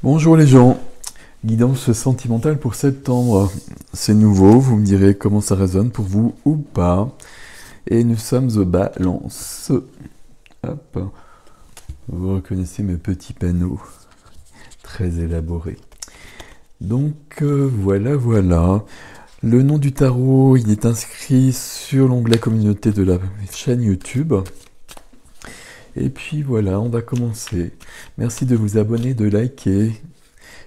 Bonjour les gens, guidance sentimentale pour septembre. C'est nouveau, vous me direz comment ça résonne pour vous ou pas. Et nous sommes au Balance. Hop, vous reconnaissez mes petits panneaux, très élaborés. Donc voilà. Le nom du tarot, il est inscrit sur l'onglet communauté de la chaîne YouTube. Et puis voilà, on va commencer. Merci de vous abonner, de liker,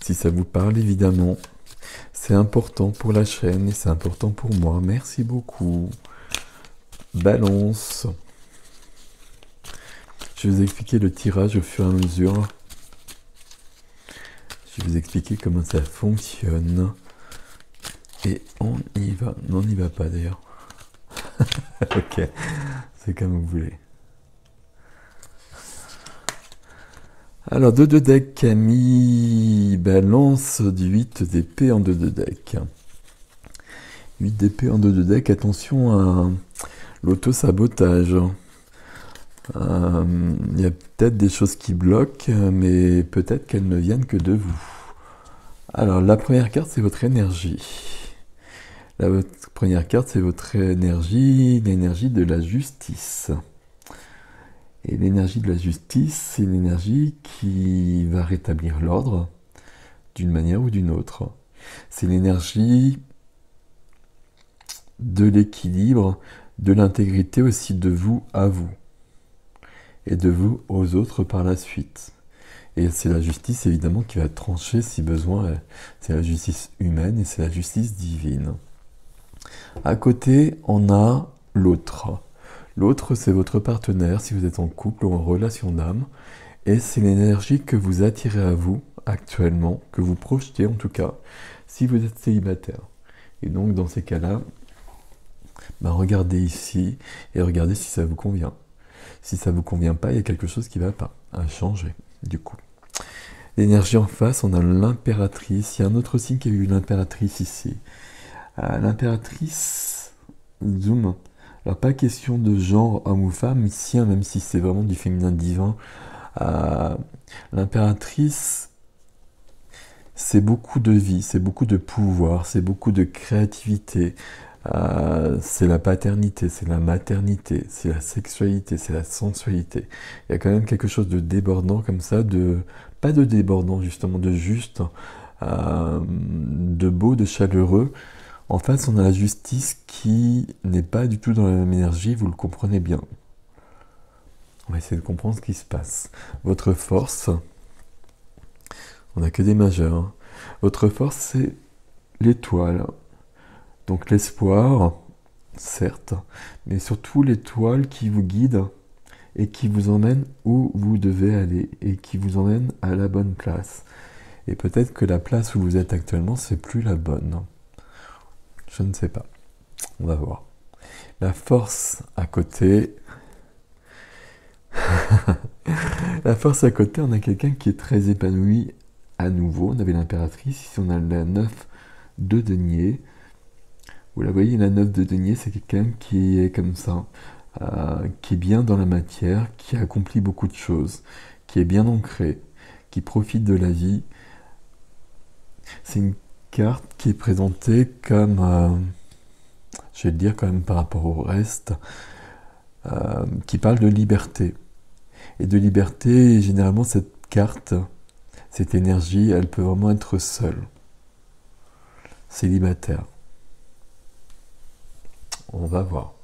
si ça vous parle évidemment. C'est important pour la chaîne et c'est important pour moi. Merci beaucoup. Balance. Je vais vous expliquer le tirage au fur et à mesure. Je vais vous expliquer comment ça fonctionne. Et on y va. Non, on n'y va pas d'ailleurs. Ok, c'est comme vous voulez. Alors, 2 de deck, Camille, Balance du 8 d'épée en 2 de deck. 8 d'épée en 2 de deck, attention à l'auto-sabotage. Il y a peut-être des choses qui bloquent, mais peut-être qu'elles ne viennent que de vous. Alors, la première carte, c'est votre énergie. Votre première carte, c'est votre énergie, l'énergie de la justice. Et l'énergie de la justice, c'est une énergie qui va rétablir l'ordre d'une manière ou d'une autre. C'est l'énergie de l'équilibre, de l'intégrité aussi de vous à vous. Et de vous aux autres par la suite. Et c'est la justice évidemment qui va trancher si besoin. C'est la justice humaine et c'est la justice divine. À côté, on a l'autre. L'autre, c'est votre partenaire, si vous êtes en couple ou en relation d'âme. Et c'est l'énergie que vous attirez à vous actuellement, que vous projetez en tout cas, si vous êtes célibataire. Et donc, dans ces cas-là, regardez ici et regardez si ça vous convient. Si ça ne vous convient pas, il y a quelque chose qui ne va pas, à changer, du coup. L'énergie en face, on a l'impératrice. Il y a un autre signe qui a eu l'impératrice ici. L'impératrice, zoom. Alors, pas question de genre homme ou femme ici, même si c'est vraiment du féminin divin. L'impératrice, c'est beaucoup de vie, c'est beaucoup de pouvoir, c'est beaucoup de créativité. C'est la paternité, c'est la maternité, c'est la sexualité, c'est la sensualité. Il y a quand même quelque chose de débordant comme ça, pas de débordant justement, de juste, de beau, de chaleureux. En face, on a la justice qui n'est pas du tout dans la même énergie, vous le comprenez bien. On va essayer de comprendre ce qui se passe. Votre force, on n'a que des majeurs. Hein. Votre force, c'est l'étoile. Donc l'espoir, certes, mais surtout l'étoile qui vous guide et qui vous emmène où vous devez aller et qui vous emmène à la bonne place. Et peut-être que la place où vous êtes actuellement, c'est plus la bonne. Je ne sais pas. On va voir. La force à côté. La force à côté, on a quelqu'un qui est très épanoui à nouveau. On avait l'impératrice. Ici, on a la 9 de denier. Vous la voyez, la 9 de denier, c'est quelqu'un qui est comme ça, qui est bien dans la matière, qui accomplit beaucoup de choses, qui est bien ancré, qui profite de la vie. C'est une carte qui est présentée comme, je vais le dire quand même par rapport au reste, qui parle de liberté. Et de liberté, généralement cette carte, cette énergie, elle peut vraiment être seule, célibataire. On va voir.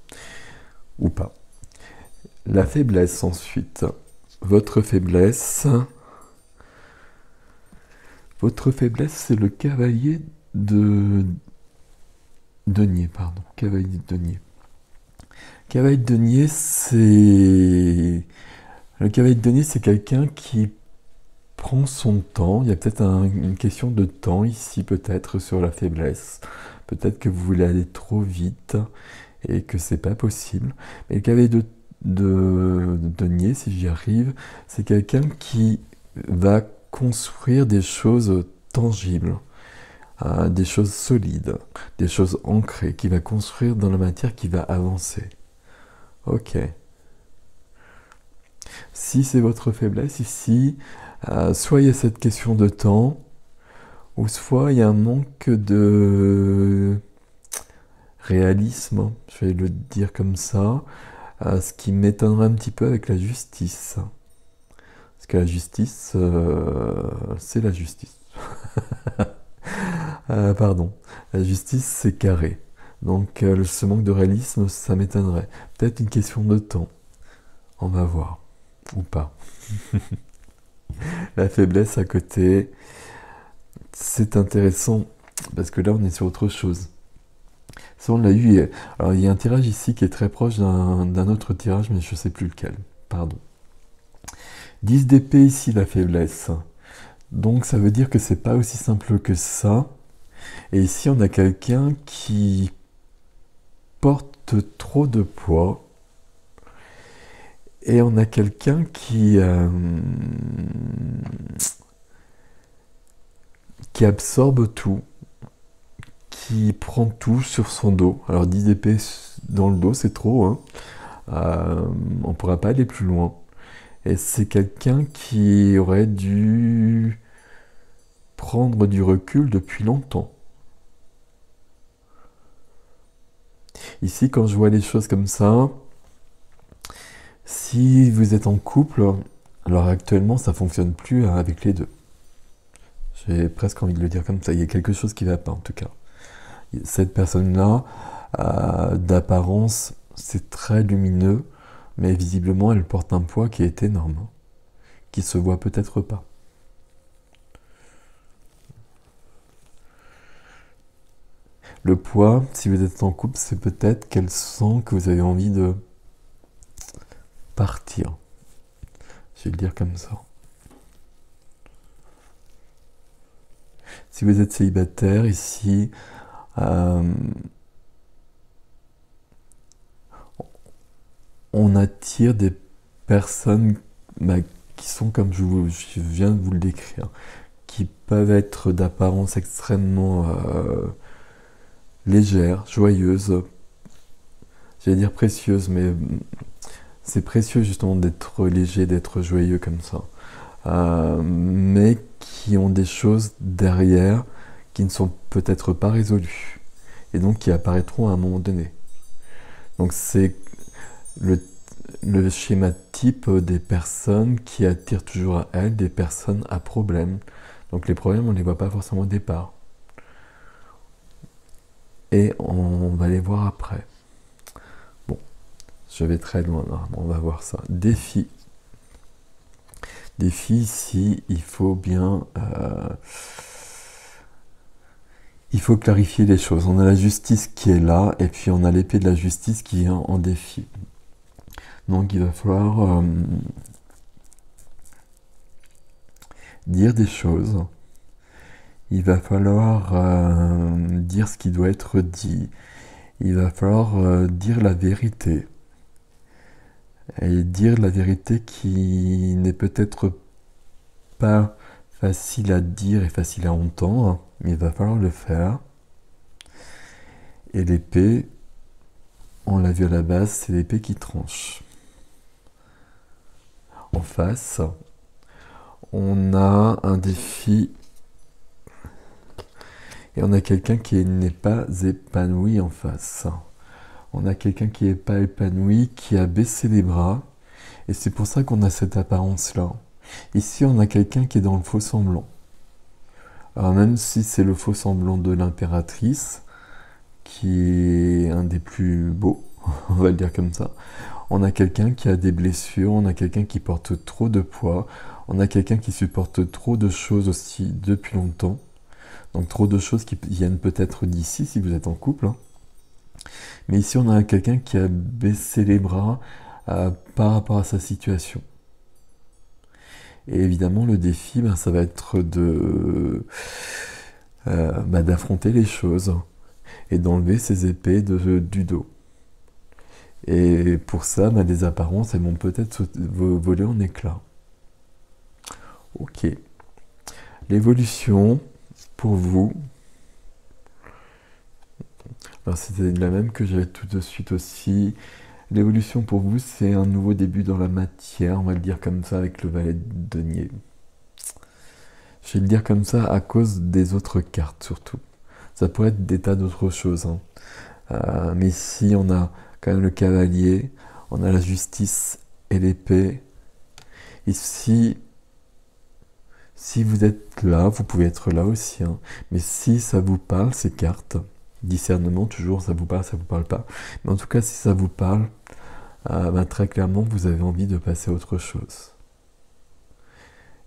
Ou pas. La faiblesse ensuite. Votre faiblesse, c'est le cavalier de denier, pardon. Cavalier de denier. Cavalier de denier, c'est... Le cavalier de denier, c'est quelqu'un qui prend son temps. Il y a peut-être une question de temps ici, peut-être, sur la faiblesse. Peut-être que vous voulez aller trop vite et que c'est pas possible. Mais le cavalier de denier, si j'y arrive, c'est quelqu'un qui va construire des choses tangibles, des choses solides, des choses ancrées, qui va construire dans la matière, qui va avancer. Ok. Si c'est votre faiblesse ici, Soit il y a cette question de temps, ou soit il y a un manque de réalisme, je vais le dire comme ça, ce qui m'étonnerait un petit peu avec la justice. Parce que la justice, c'est la justice. Pardon. La justice, c'est carré. Donc ce manque de réalisme, ça m'étonnerait. Peut-être une question de temps. On va voir. Ou pas. La faiblesse à côté, c'est intéressant. Parce que là, on est sur autre chose. Ça, on l'a eu. Alors, il y a un tirage ici qui est très proche d'un autre tirage, mais je ne sais plus lequel. Pardon. 10 d'épée ici, la faiblesse. Donc, ça veut dire que c'est pas aussi simple que ça. Et ici, on a quelqu'un qui porte trop de poids. Et on a quelqu'un qui absorbe tout, qui prend tout sur son dos. Alors 10 épées dans le dos, c'est trop, hein. On ne pourra pas aller plus loin. Et c'est quelqu'un qui aurait dû prendre du recul depuis longtemps. Ici, quand je vois les choses comme ça, si vous êtes en couple, alors actuellement, ça fonctionne plus avec les deux. J'ai presque envie de le dire comme ça. Il y a quelque chose qui ne va pas, en tout cas. Cette personne-là, d'apparence, c'est très lumineux, mais visiblement, elle porte un poids qui est énorme, hein, qui se voit peut-être pas. Le poids, si vous êtes en couple, c'est peut-être qu'elle sent que vous avez envie de partir. Je vais le dire comme ça. Si vous êtes célibataire ici, on attire des personnes qui sont comme je viens de vous le décrire, qui peuvent être d'apparence extrêmement légères, joyeuses, j'allais dire précieuses, mais c'est précieux justement d'être léger, d'être joyeux comme ça. Mais qui ont des choses derrière qui ne sont peut-être pas résolues et donc qui apparaîtront à un moment donné. Donc c'est le schéma type des personnes qui attirent toujours à elles des personnes à problème. Donc les problèmes, on ne les voit pas forcément au départ. Et on va les voir après. Bon, je vais très loin là, on va voir ça. Défi. Défi ici, il faut bien... il faut clarifier les choses. On a la justice qui est là, et puis on a l'épée de la justice qui vient en défi. Donc il va falloir dire des choses. Il va falloir dire ce qui doit être dit. Il va falloir dire la vérité. Et dire la vérité qui n'est peut-être pas facile à dire et facile à entendre, mais il va falloir le faire. Et l'épée, on l'a vu à la base, c'est l'épée qui tranche. En face, on a un défi et on a quelqu'un qui n'est pas épanoui en face. On a quelqu'un qui n'est pas épanoui, qui a baissé les bras, et c'est pour ça qu'on a cette apparence-là. Ici, on a quelqu'un qui est dans le faux semblant. Alors même si c'est le faux semblant de l'impératrice, qui est un des plus beaux, on va le dire comme ça, on a quelqu'un qui a des blessures, on a quelqu'un qui porte trop de poids, on a quelqu'un qui supporte trop de choses aussi depuis longtemps, donc trop de choses qui viennent peut-être d'ici si vous êtes en couple, hein. Mais ici on a quelqu'un qui a baissé les bras par rapport à sa situation. Et évidemment le défi, ça va être d'affronter les choses et d'enlever ces épées du dos. Et pour ça, les apparences, elles vont peut-être voler en éclats. Ok. L'évolution, pour vous, alors c'était la même que j'avais tout de suite aussi. L'évolution pour vous, c'est un nouveau début dans la matière, on va le dire comme ça, avec le valet de denier. Je vais le dire comme ça à cause des autres cartes surtout. Ça pourrait être des tas d'autres choses, hein. Mais ici, on a quand même le cavalier, on a la justice et l'épée. Ici, si vous êtes là, vous pouvez être là aussi, hein. Mais si ça vous parle, ces cartes, discernement, toujours, ça vous parle pas. Mais en tout cas, si ça vous parle, très clairement, vous avez envie de passer à autre chose.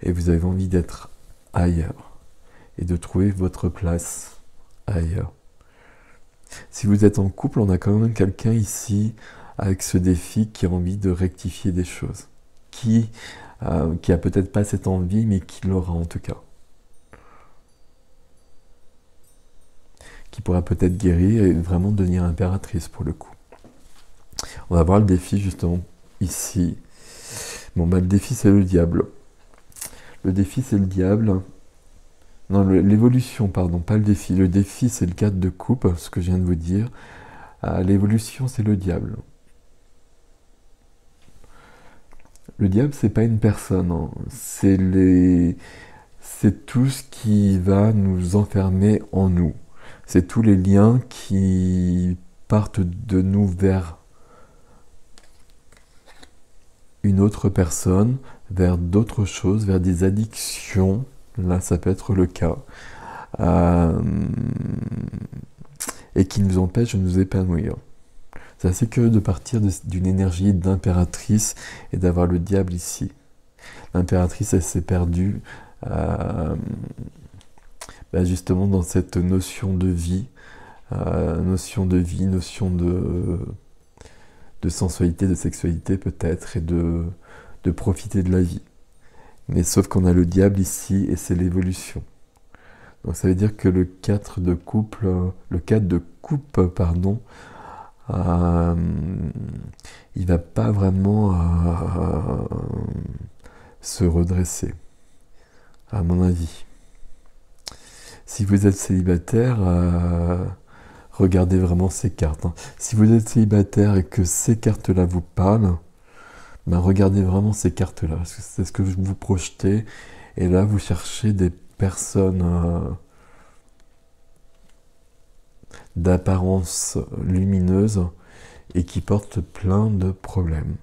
Et vous avez envie d'être ailleurs. Et de trouver votre place ailleurs. Si vous êtes en couple, on a quand même quelqu'un ici avec ce défi qui a envie de rectifier des choses. Qui a peut-être pas cette envie, mais qui l'aura en tout cas. Qui pourra peut-être guérir et vraiment devenir impératrice pour le coup. On va voir le défi justement ici. Bon, le défi c'est le diable. Le défi c'est le diable. Non, l'évolution, pardon, pas le défi. Le défi c'est le 4 de coupe, ce que je viens de vous dire. L'évolution c'est le diable. Le diable, c'est pas une personne, hein. C'est tout ce qui va nous enfermer en nous. C'est tous les liens qui partent de nous vers une autre personne, vers d'autres choses, vers des addictions. Là, ça peut être le cas. Et qui nous empêchent de nous épanouir. C'est assez curieux de partir d'une énergie d'impératrice et d'avoir le diable ici. L'impératrice, elle s'est perdue justement dans cette notion de vie, notion de sensualité, de sexualité peut-être, et de profiter de la vie. Mais sauf qu'on a le diable ici, et c'est l'évolution. Donc ça veut dire que le 4 de coupe, pardon, il va pas vraiment se redresser, à mon avis. Si vous êtes célibataire, regardez vraiment ces cartes, hein. Si vous êtes célibataire et que ces cartes-là vous parlent, regardez vraiment ces cartes-là, parce que c'est ce que vous projetez, et là vous cherchez des personnes d'apparence lumineuse et qui portent plein de problèmes.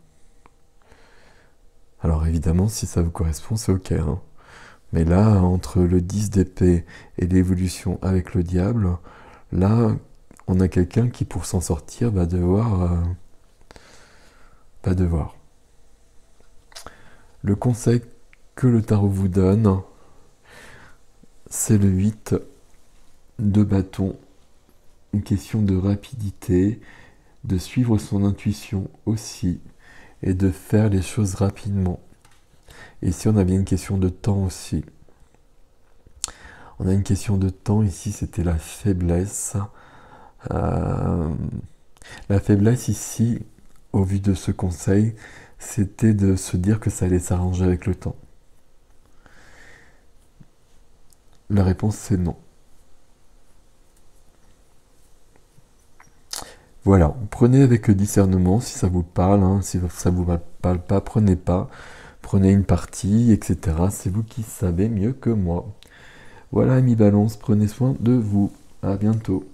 Alors évidemment, si ça vous correspond, c'est ok, hein. Mais là, entre le 10 d'épée et l'évolution avec le diable, là, on a quelqu'un qui, pour s'en sortir, va devoir. Le conseil que le tarot vous donne, c'est le 8 de bâton. Une question de rapidité, de suivre son intuition aussi, et de faire les choses rapidement. Et ici, on a bien une question de temps aussi. On a une question de temps, ici, c'était la faiblesse. La faiblesse ici, au vu de ce conseil, c'était de se dire que ça allait s'arranger avec le temps. La réponse, c'est non. Voilà, prenez avec discernement si ça vous parle, hein. Si ça vous parle pas, prenez pas. Prenez une partie, etc. C'est vous qui savez mieux que moi. Voilà, amis Balance, prenez soin de vous. À bientôt.